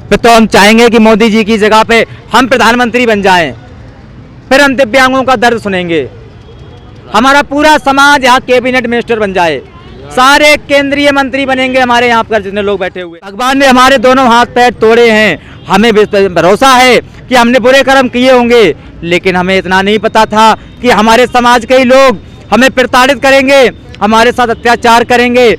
फिर तो हम चाहेंगे कि मोदी जी की जगह पे हम प्रधानमंत्री बन जाएं, फिर हम दिव्यांगों का दर्द सुनेंगे। हमारा पूरा समाज यहाँ कैबिनेट मिनिस्टर बन जाए, सारे केंद्रीय मंत्री बनेंगे हमारे यहाँ पर जितने लोग बैठे हुए। भगवान ने हमारे दोनों हाथ पैर तोड़े हैं, हमें भरोसा है कि हमने बुरे कर्म किए होंगे, लेकिन हमें इतना नहीं पता था कि हमारे समाज के ही लोग हमें प्रताड़ित करेंगे, हमारे साथ अत्याचार करेंगे।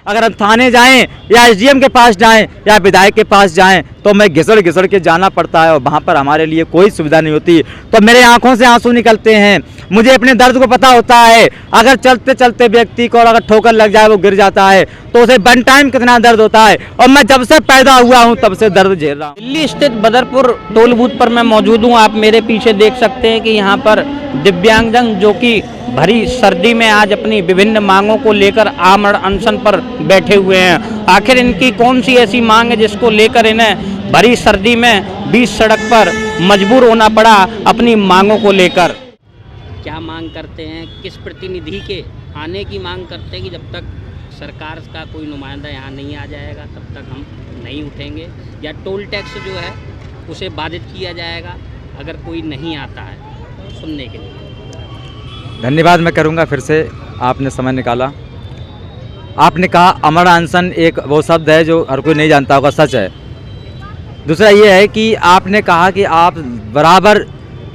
अगर हम थाने जाएं या एसडीएम के पास जाएं या विधायक के पास जाएं तो हमें घिसड़ घिसड़ के जाना पड़ता है और वहाँ पर हमारे लिए कोई सुविधा नहीं होती। तो मेरे आंखों से आंसू निकलते हैं, मुझे अपने दर्द को पता होता है। अगर चलते चलते व्यक्ति को अगर ठोकर लग जाए, वो गिर जाता है, तो उसे वन टाइम कितना दर्द होता है, और मैं जब से पैदा हुआ हूँ तब से दर्द झेल रहा हूँ। दिल्ली स्थित बदरपुर टोल बूथ पर मैं मौजूद हूँ। आप मेरे पीछे देख सकते हैं कि यहाँ पर दिव्यांगजन जो कि भरी सर्दी में आज अपनी विभिन्न मांगों को लेकर आमरण अनशन पर बैठे हुए हैं। आखिर इनकी कौन सी ऐसी मांग है जिसको लेकर इन्हें भरी सर्दी में बीच सड़क पर मजबूर होना पड़ा अपनी मांगों को लेकर? क्या मांग करते हैं? किस प्रतिनिधि के आने की मांग करते हैं कि जब तक सरकार का कोई नुमाइंदा यहाँ नहीं आ जाएगा तब तक हम नहीं उठेंगे, या टोल टैक्स जो है उसे बाधित किया जाएगा अगर कोई नहीं आता है? सुनने के लिए धन्यवाद मैं करूंगा, फिर से आपने समय निकाला। आपने कहा अमर अनशन, एक वो शब्द है जो हर कोई नहीं जानता होगा, सच है। दूसरा ये है कि आपने कहा कि आप बराबर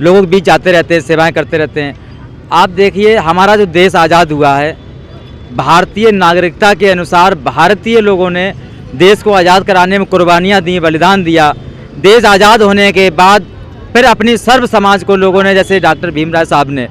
लोगों के बीच जाते रहते हैं, सेवाएं करते रहते हैं। आप देखिए, हमारा जो देश आज़ाद हुआ है, भारतीय नागरिकता के अनुसार भारतीय लोगों ने देश को आज़ाद कराने में कुर्बानियाँ दी, बलिदान दिया। देश आज़ाद होने के बाद फिर अपनी सर्व समाज को लोगों ने, जैसे डॉक्टर भीमराव साहब ने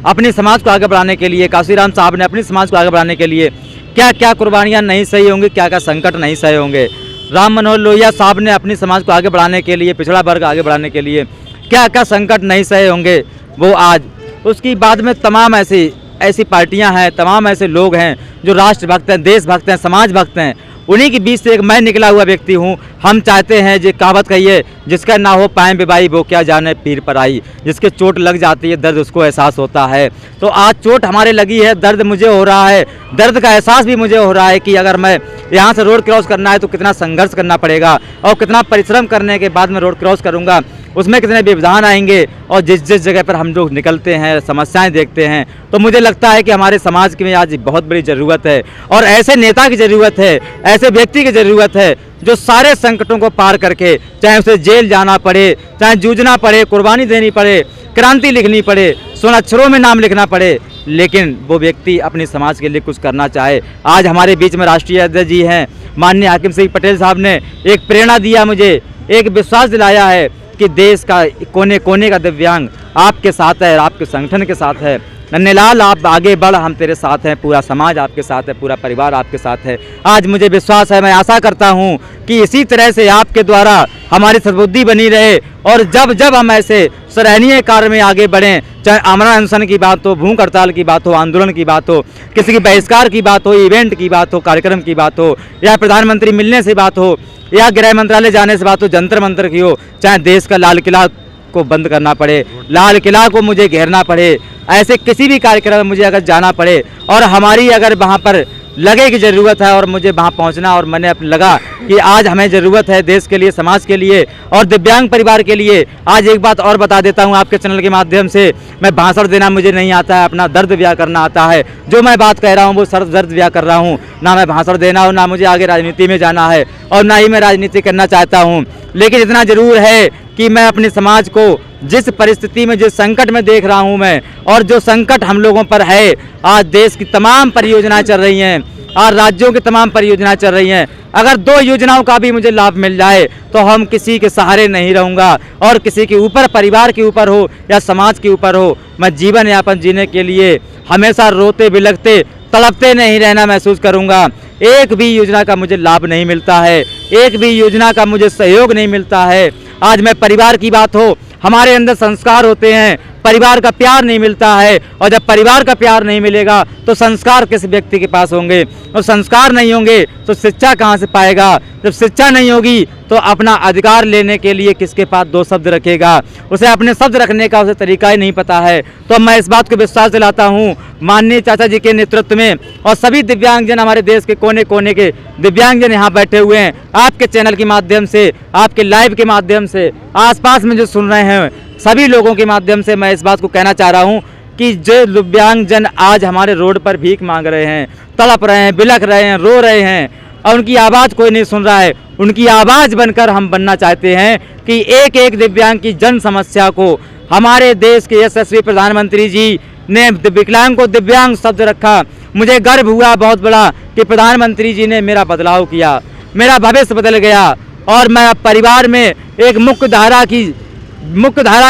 अपनी समाज को आगे बढ़ाने के लिए, काशीराम साहब ने अपनी समाज को आगे बढ़ाने के लिए क्या क्या कुर्बानियाँ नहीं सही होंगी, क्या क्या संकट नहीं सहे होंगे। राम मनोहर लोहिया साहब ने अपनी समाज को आगे बढ़ाने के लिए, पिछड़ा वर्ग आगे बढ़ाने के लिए क्या क्या संकट नहीं सहे होंगे, वो आज। उसकी बाद में तमाम ऐसी पार्टियां हैं, तमाम ऐसे लोग हैं जो राष्ट्रभक्त हैं, देशभक्त हैं, समाज भक्त हैं। उन्हीं के बीच से एक मैं निकला हुआ व्यक्ति हूँ। हम चाहते हैं, जो कहावत कहिए, जिसका ना हो पाए बेबाई वो क्या जाने पीर पर आई। जिसके चोट लग जाती है दर्द उसको एहसास होता है। तो आज चोट हमारे लगी है, दर्द मुझे हो रहा है, दर्द का एहसास भी मुझे हो रहा है कि अगर मैं यहाँ से रोड क्रॉस करना है तो कितना संघर्ष करना पड़ेगा और कितना परिश्रम करने के बाद मैं रोड क्रॉस करूँगा, उसमें कितने व्यवधान आएंगे। और जिस जिस जगह पर हम लोग निकलते हैं, समस्याएं देखते हैं, तो मुझे लगता है कि हमारे समाज की में आज बहुत बड़ी ज़रूरत है और ऐसे नेता की ज़रूरत है, ऐसे व्यक्ति की ज़रूरत है जो सारे संकटों को पार करके, चाहे उसे जेल जाना पड़े, चाहे जूझना पड़े, कुर्बानी देनी पड़े, क्रांति लिखनी पड़े, स्वर्ण अक्षरों में नाम लिखना पड़े, लेकिन वो व्यक्ति अपने समाज के लिए कुछ करना चाहे। आज हमारे बीच में राष्ट्रीय अध्यक्ष जी हैं, माननीय हाकिम सिंह पटेल साहब ने एक प्रेरणा दिया, मुझे एक विश्वास दिलाया है कि देश का कोने कोने का दिव्यांग आपके साथ है, आपके संगठन के साथ है। नन्हेलाल, आप आगे बढ़, हम तेरे साथ हैं, पूरा समाज आपके साथ है, पूरा परिवार आपके साथ है। आज मुझे विश्वास है, मैं आशा करता हूं कि इसी तरह से आपके द्वारा हमारी सद्बुद्धि बनी रहे और जब जब हम ऐसे सराहनीय कार्य में आगे बढ़ें, चाहे आमरण अनशन की बात हो, भूख हड़ताल की बात हो, आंदोलन की बात हो, किसी की बहिष्कार की बात हो, इवेंट की बात हो, कार्यक्रम की बात हो, या प्रधानमंत्री मिलने से बात हो, या गृह मंत्रालय जाने से बात हो, जंतर मंतर की हो, चाहे देश का लाल किला को बंद करना पड़े, लाल किला को मुझे घेरना पड़े, ऐसे किसी भी कार्यक्रम में मुझे अगर जाना पड़े और हमारी अगर वहाँ पर लगे कि ज़रूरत है और मुझे वहाँ पहुँचना, और मैंने लगा कि आज हमें ज़रूरत है देश के लिए, समाज के लिए और दिव्यांग परिवार के लिए। आज एक बात और बता देता हूँ आपके चैनल के माध्यम से, मैं भाषण देना मुझे नहीं आता है, अपना दर्द बयां करना आता है। जो मैं बात कह रहा हूँ वो सर्व दर्द बयां कर रहा हूँ। ना मैं भाषण देना हो, ना मुझे आगे राजनीति में जाना है और ना ही मैं राजनीति करना चाहता हूँ, लेकिन इतना ज़रूर है कि मैं अपने समाज को जिस परिस्थिति में, जिस संकट में देख रहा हूं मैं, और जो संकट हम लोगों पर है, आज देश की तमाम परियोजनाएं चल रही हैं, आज राज्यों की तमाम परियोजनाएं चल रही हैं। अगर 2 योजनाओं का भी मुझे लाभ मिल जाए तो हम किसी के सहारे नहीं रहूँगा और किसी के ऊपर, परिवार के ऊपर हो या समाज के ऊपर हो, मैं जीवन यापन जीने के लिए हमेशा रोते बिलखते, तड़पते नहीं रहना महसूस करूँगा। एक भी योजना का मुझे लाभ नहीं मिलता है, एक भी योजना का मुझे सहयोग नहीं मिलता है। आज मैं परिवार की बात हो, हमारे अंदर संस्कार होते हैं, परिवार का प्यार नहीं मिलता है, और जब परिवार का प्यार नहीं मिलेगा तो संस्कार किस व्यक्ति के पास होंगे, और संस्कार नहीं होंगे तो शिक्षा कहाँ से पाएगा, जब शिक्षा नहीं होगी तो अपना अधिकार लेने के लिए किसके पास दो शब्द रखेगा? उसे अपने शब्द रखने का उसे तरीका ही नहीं पता है। तो मैं इस बात को विश्वास दिलाता हूँ माननीय चाचा जी के नेतृत्व में, और सभी दिव्यांगजन हमारे देश के कोने कोने के दिव्यांगजन यहाँ बैठे हुए हैं, आपके चैनल के माध्यम से, आपके लाइव के माध्यम से, आसपास में जो सुन रहे हैं सभी लोगों के माध्यम से मैं इस बात को कहना चाह रहा हूँ कि जो दिव्यांगजन आज हमारे रोड पर भीख मांग रहे हैं, तड़प रहे हैं, बिलख रहे हैं, रो रहे हैं, और उनकी आवाज़ कोई नहीं सुन रहा है, उनकी आवाज़ बनकर हम बनना चाहते हैं कि एक एक दिव्यांग की जन समस्या को हमारे देश के यशस्वी प्रधानमंत्री जी ने विकलांग को दिव्यांग शब्द रखा। मुझे गर्व हुआ बहुत बड़ा कि प्रधानमंत्री जी ने मेरा बदलाव किया, मेरा भविष्य बदल गया, और मैं परिवार में एक मुख्य धारा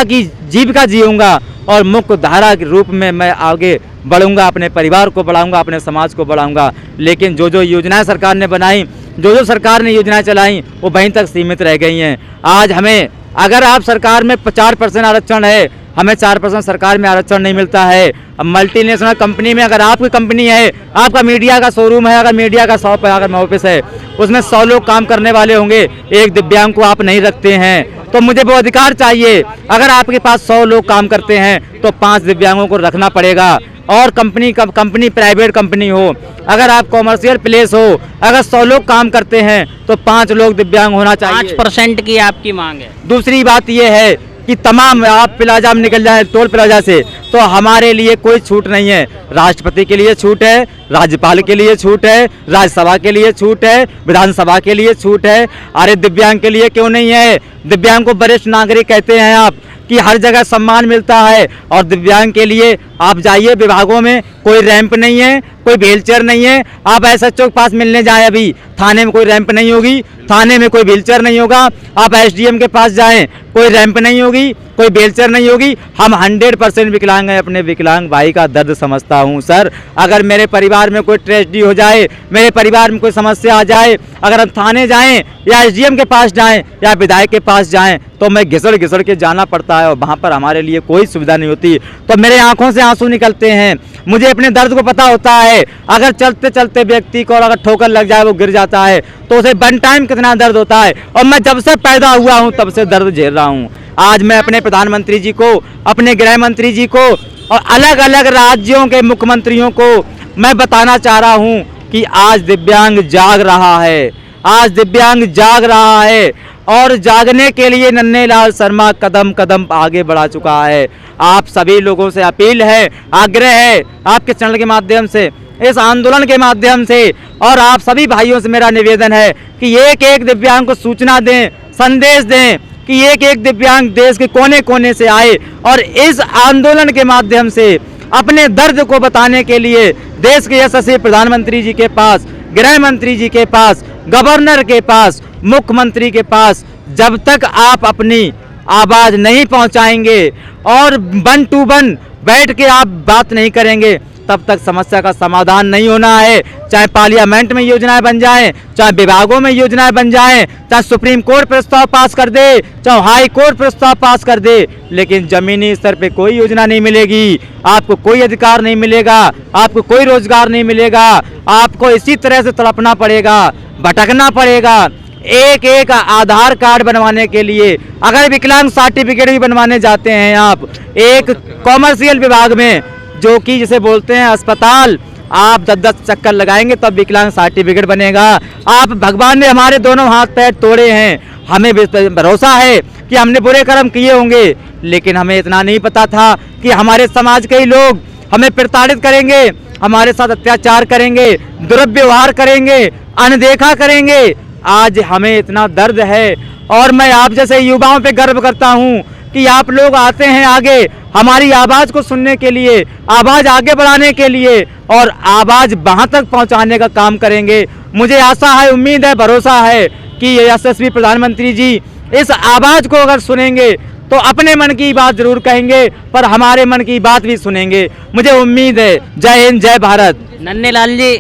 की जीविका जीऊँगा, और मुख्य धारा के रूप में मैं आगे बढ़ूंगा, अपने परिवार को बढ़ाऊंगा, अपने समाज को बढ़ाऊंगा। लेकिन जो जो योजनाएं सरकार ने बनाई, जो जो सरकार ने योजनाएं चलाई, वो वहीं तक सीमित रह गई हैं। आज हमें, अगर आप सरकार में 4% आरक्षण है, हमें 4% सरकार में आरक्षण नहीं मिलता है। अब मल्टीनेशनल कंपनी में अगर आपकी कंपनी है, आपका मीडिया का शोरूम है, अगर मीडिया का शॉप है, अगर ऑफिस है, उसमें 100 लोग काम करने वाले होंगे, एक दिव्यांग को आप नहीं रखते हैं, तो मुझे वो अधिकार चाहिए। अगर आपके पास 100 लोग काम करते हैं तो 5 दिव्यांगों को रखना पड़ेगा। और कंपनी प्राइवेट कंपनी हो, अगर आप कॉमर्शियल प्लेस हो, अगर 100 लोग काम करते हैं तो 5 लोग दिव्यांग होना चाहिए। 5% की आपकी मांग है। दूसरी बात यह है कि तमाम आप प्लाजा में निकल जाए, टोल प्लाजा से, तो हमारे लिए कोई छूट नहीं है। राष्ट्रपति के लिए छूट है, राज्यपाल के लिए छूट है, राज्यसभा के लिए छूट है, विधानसभा के लिए छूट है। अरे दिव्यांग के लिए क्यों नहीं है? दिव्यांग को वरिष्ठ नागरिक कहते हैं आप कि हर जगह सम्मान मिलता है, और दिव्यांग के लिए आप जाइए विभागों में, कोई रैंप नहीं है, कोई व्हीलचेयर नहीं है। आप एसएचओ के पास मिलने जाएं, अभी थाने में कोई रैंप नहीं होगी, थाने में कोई व्हीलचेयर नहीं होगा। आप एसडीएम के पास जाएं, कोई रैंप नहीं होगी, कोई व्हीलचेयर नहीं होगी। हम 100% विकलांग हैं, अपने विकलांग भाई का दर्द समझता हूं सर। अगर मेरे परिवार में कोई ट्रेजेडी हो जाए, मेरे परिवार में कोई समस्या आ जाए, अगर हम थाने जाएं या एसडीएम के पास जाएं या विधायक के पास जाएं, तो मैं घिसड़ घिसड़ के जाना पड़ता है, और वहाँ पर हमारे लिए कोई सुविधा नहीं होती। तो मेरे आंखों से आंसू निकलते हैं। मुझे अपने दर्द को पता होता है। अगर चलते चलते व्यक्ति को अगर ठोकर लग जाए, वो गिर जाता है, तो उसे वन टाइम कितना दर्द होता है। और मैं जब से पैदा हुआ हूँ तब से दर्द झेल रहा हूँ। आज मैं अपने प्रधानमंत्री जी को, अपने गृह मंत्री जी को और अलग अलग राज्यों के मुख्यमंत्रियों को मैं बताना चाह रहा हूँ कि आज दिव्यांग जाग रहा है, आज दिव्यांग जाग रहा है, और जागने के लिए नन्हेलाल शर्मा कदम कदम आगे बढ़ा चुका है। आप सभी लोगों से अपील है, आग्रह है, आपके चैनल के माध्यम से, इस आंदोलन के माध्यम से, और आप सभी भाइयों से मेरा निवेदन है कि एक एक दिव्यांग को सूचना दें, संदेश दें कि एक एक दिव्यांग देश के कोने कोने से आए, और इस आंदोलन के माध्यम से अपने दर्द को बताने के लिए देश के यशस्वी प्रधानमंत्री जी के पास, गृह मंत्री जी के पास, गवर्नर के पास, मुख्यमंत्री के पास, जब तक आप अपनी आवाज़ नहीं पहुंचाएंगे और 1 to 1 बैठ के आप बात नहीं करेंगे, तब तक समस्या का समाधान नहीं होना है। चाहे पार्लियामेंट में योजनाएं बन जाएं, चाहे विभागों में योजनाएं बन जाएं, चाहे सुप्रीम कोर्ट प्रस्ताव पास कर दे, चाहे हाई कोर्ट प्रस्ताव पास कर दे, लेकिन जमीनी स्तर पे कोई योजना नहीं मिलेगी। आपको कोई अधिकार नहीं मिलेगा, आपको कोई रोजगार नहीं मिलेगा। आपको इसी तरह से तड़पना पड़ेगा, भटकना पड़ेगा। एक एक आधार कार्ड बनवाने के लिए, अगर विकलांग सर्टिफिकेट भी बनवाने जाते हैं आप एक कॉमर्शियल विभाग में, जो कि जिसे बोलते हैं अस्पताल, आप 10-10 चक्कर लगाएंगे तब विकलांग सर्टिफिकेट बनेगा। आप, भगवान ने हमारे दोनों हाथ पैर तोड़े हैं, हमें भरोसा है कि हमने बुरे कर्म किए होंगे, लेकिन हमें इतना नहीं पता था कि हमारे समाज के ही लोग हमें प्रताड़ित करेंगे, हमारे साथ अत्याचार करेंगे, दुर्व्यवहार करेंगे, अनदेखा करेंगे। आज हमें इतना दर्द है, और मैं आप जैसे युवाओं पे गर्व करता हूँ कि आप लोग आते हैं आगे हमारी आवाज़ को सुनने के लिए, आवाज़ आगे बढ़ाने के लिए, और आवाज़ वहाँ तक पहुँचाने का काम करेंगे। मुझे आशा है, उम्मीद है, भरोसा है कि यशस्वी प्रधानमंत्री जी इस आवाज़ को अगर सुनेंगे तो अपने मन की बात जरूर कहेंगे, पर हमारे मन की बात भी सुनेंगे। मुझे उम्मीद है। जय हिंद, जय भारत। नन्हेलाल जी,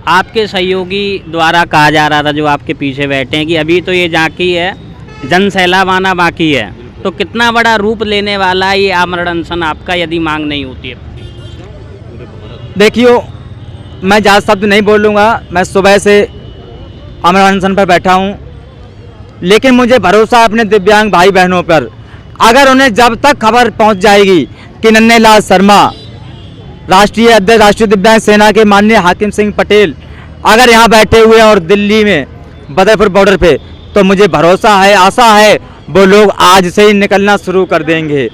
आपके सहयोगी द्वारा कहा जा रहा था, जो आपके पीछे बैठे हैं, कि अभी तो ये झांकी है, जन सैलाब आना बाकी है, तो कितना बड़ा रूप लेने वाला ये आमरण अनशन आपका, यदि मांग नहीं होती है? देखियो, मैं ज़्यादा शब्द नहीं बोलूँगा। मैं सुबह से अमर अनशन पर बैठा हूँ, लेकिन मुझे भरोसा है अपने दिव्यांग भाई बहनों पर। अगर उन्हें जब तक खबर पहुंच जाएगी कि नन्हेलाल शर्मा राष्ट्रीय अध्यक्ष राष्ट्रीय दिव्यांग सेना के माननीय हाकिम सिंह पटेल अगर यहाँ बैठे हुए हैं और दिल्ली में बदरपुर बॉर्डर पे, तो मुझे भरोसा है, आशा है वो लोग आज से ही निकलना शुरू कर देंगे।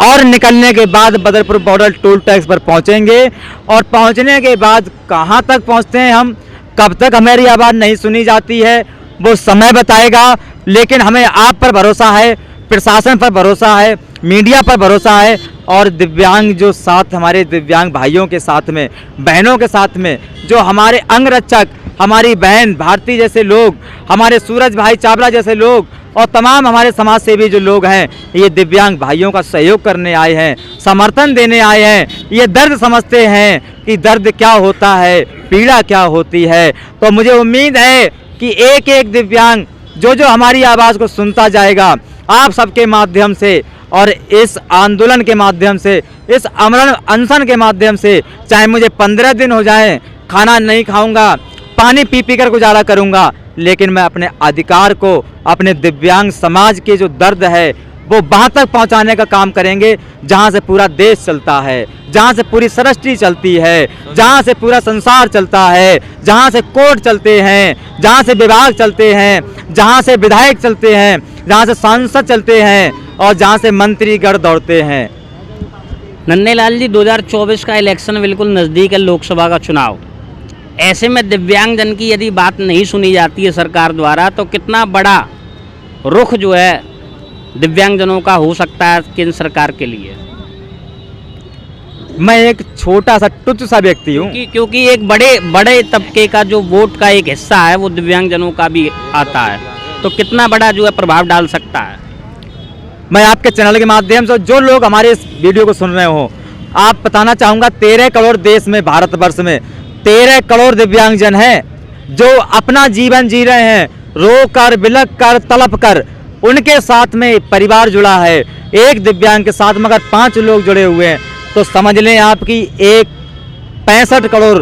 और निकलने के बाद बदरपुर बॉर्डर टोल टैक्स पर पहुँचेंगे, और पहुँचने के बाद कहाँ तक पहुँचते हैं हम, कब तक हमारी आवाज़ नहीं सुनी जाती है, वो समय बताएगा। लेकिन हमें आप पर भरोसा है, प्रशासन पर भरोसा है, मीडिया पर भरोसा है, और दिव्यांग जो साथ हमारे दिव्यांग भाइयों के साथ में, बहनों के साथ में, जो हमारे अंगरक्षक, हमारी बहन भारती जैसे लोग, हमारे सूरज भाई चावला जैसे लोग, और तमाम हमारे समाज सेवी जो लोग हैं, ये दिव्यांग भाइयों का सहयोग करने आए हैं, समर्थन देने आए हैं। ये दर्द समझते हैं कि दर्द क्या होता है, पीड़ा क्या होती है। तो मुझे उम्मीद है कि एक एक दिव्यांग जो हमारी आवाज़ को सुनता जाएगा, आप सबके माध्यम से और इस आंदोलन के माध्यम से, इस अमरण अनशन के माध्यम से, चाहे मुझे 15 दिन हो जाएं, खाना नहीं खाऊंगा, पानी पी कर गुजारा करूंगा, लेकिन मैं अपने अधिकार को, अपने दिव्यांग समाज के जो दर्द है वो वहाँ तक पहुँचाने का काम करेंगे जहाँ से पूरा देश चलता है, जहाँ से पूरी सृष्टि चलती है, जहाँ से पूरा संसार चलता है, जहाँ से कोर्ट चलते हैं, जहाँ से विभाग चलते हैं, जहाँ से विधायक चलते हैं, जहाँ से सांसद चलते हैं, और जहाँ से मंत्रीगण दौड़ते हैं। नन्हेलाल जी, 2024 का इलेक्शन बिल्कुल नज़दीक है, लोकसभा का चुनाव। ऐसे में दिव्यांगजन की यदि बात नहीं सुनी जाती है सरकार द्वारा, तो कितना बड़ा रुख जो है दिव्यांगजनों का हो सकता है केंद्र सरकार के लिए? मैं एक छोटा सा तुच्छ सा व्यक्ति हूँ, क्योंकि एक बड़े तबके का जो वोट का एक हिस्सा है वो दिव्यांगजनों का भी आता है, तो कितना बड़ा जो है प्रभाव डाल सकता है? मैं आपके चैनल के माध्यम से जो लोग हमारे इस वीडियो को सुन रहे हो, आप बताना चाहूँगा, 13 करोड़ देश में, भारतवर्ष में 13 करोड़ दिव्यांगजन हैं जो अपना जीवन जी रहे हैं, रो कर, बिलख कर, तड़प कर। उनके साथ में परिवार जुड़ा है, एक दिव्यांग के साथ में अगर 5 लोग जुड़े हुए हैं, तो समझ लें आपकी 65 करोड़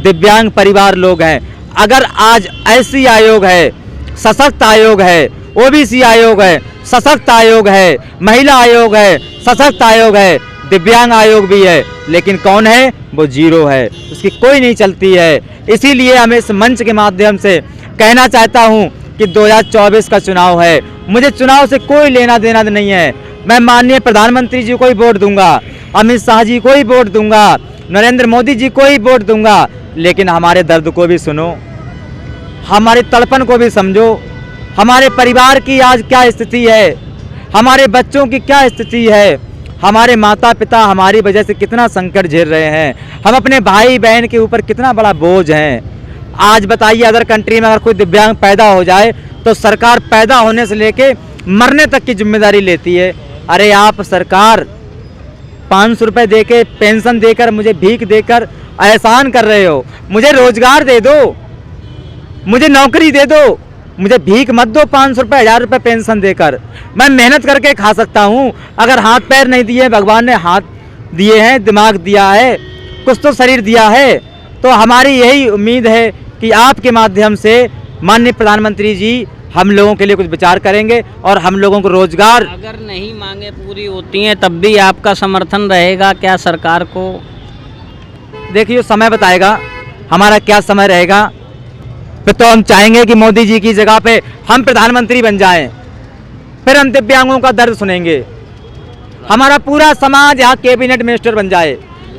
दिव्यांग परिवार लोग हैं। अगर आज ऐसी आयोग है, सशक्त आयोग है, ओबीसी आयोग है, सशक्त आयोग है, महिला आयोग है, सशक्त आयोग है, दिव्यांग आयोग भी है, लेकिन कौन है? वो जीरो है, उसकी कोई नहीं चलती है। इसीलिए हम इस मंच के माध्यम से कहना चाहता हूं कि 2024 का चुनाव है, मुझे चुनाव से कोई लेना देना नहीं है। मैं माननीय प्रधानमंत्री जी को ही वोट दूंगा, अमित शाह जी को ही वोट दूंगा, नरेंद्र मोदी जी को ही वोट दूंगा, लेकिन हमारे दर्द को भी सुनो, हमारे तड़पन को भी समझो। हमारे परिवार की आज क्या स्थिति है, हमारे बच्चों की क्या स्थिति है, हमारे माता पिता हमारी वजह से कितना संकट झेल रहे हैं, हम अपने भाई बहन के ऊपर कितना बड़ा बोझ है। आज बताइए, अदर कंट्री में अगर कोई दिव्यांग पैदा हो जाए तो सरकार पैदा होने से लेके मरने तक की जिम्मेदारी लेती है। अरे आप सरकार 500 रुपये दे के, पेंशन देकर, मुझे भीख देकर एहसान कर रहे हो। मुझे रोजगार दे दो, मुझे नौकरी दे दो, मुझे भीख मत दो 500 रुपये, 1000 रुपये पेंशन देकर। मैं मेहनत करके खा सकता हूँ। अगर हाथ पैर नहीं दिए, भगवान ने हाथ दिए हैं, दिमाग दिया है, कुछ तो शरीर दिया है। तो हमारी यही उम्मीद है कि आपके माध्यम से माननीय प्रधानमंत्री जी हम लोगों के लिए कुछ विचार करेंगे और हम लोगों को रोजगार। अगर नहीं मांगे पूरी होती हैं तब भी आपका समर्थन रहेगा क्या सरकार को? देखिए, समय बताएगा हमारा क्या समय रहेगा। फिर तो हम चाहेंगे कि मोदी जी की जगह पे हम प्रधानमंत्री बन जाएं, फिर हम दिव्यांगों का दर्द सुनेंगे। हमारा पूरा समाज यहाँ कैबिनेट मिनिस्टर बन जाए,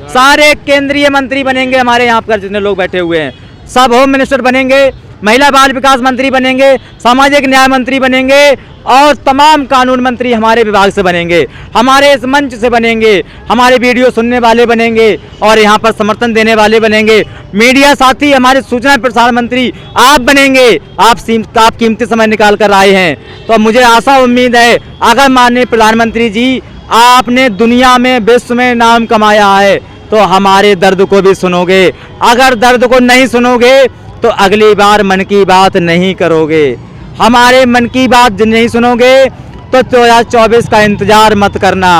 सारे केंद्रीय मंत्री बनेंगे, हमारे यहाँ पर जितने लोग बैठे हुए हैं सब होम मिनिस्टर बनेंगे, महिला बाल विकास मंत्री बनेंगे, सामाजिक न्याय मंत्री बनेंगे, और तमाम कानून मंत्री हमारे विभाग से बनेंगे, हमारे इस मंच से बनेंगे, हमारे वीडियो सुनने वाले बनेंगे और यहाँ पर समर्थन देने वाले बनेंगे। मीडिया साथी, हमारे सूचना प्रसारण मंत्री आप बनेंगे। आप कीमती समय निकाल कर आए हैं, तो मुझे आशा उम्मीद है अगर माननीय प्रधानमंत्री जी आपने दुनिया में, विश्व में नाम कमाया है, तो हमारे दर्द को भी सुनोगे। अगर दर्द को नहीं सुनोगे तो अगली बार मन की बात नहीं करोगे। हमारे मन की बात नहीं सुनोगे तो 2024 का इंतजार मत करना।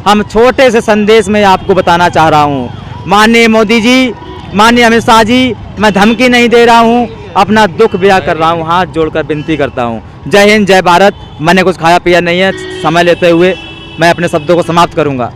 हम छोटे से संदेश में आपको बताना चाह रहा हूँ, माननीय मोदी जी, माननीय अमित शाह जी, मैं धमकी नहीं दे रहा हूँ, अपना दुख बयां कर रहा हूँ, हाथ जोड़कर विनती करता हूँ। जय हिंद, जय भारत। मैंने कुछ खाया पिया नहीं है, समय लेते हुए मैं अपने शब्दों को समाप्त करूँगा।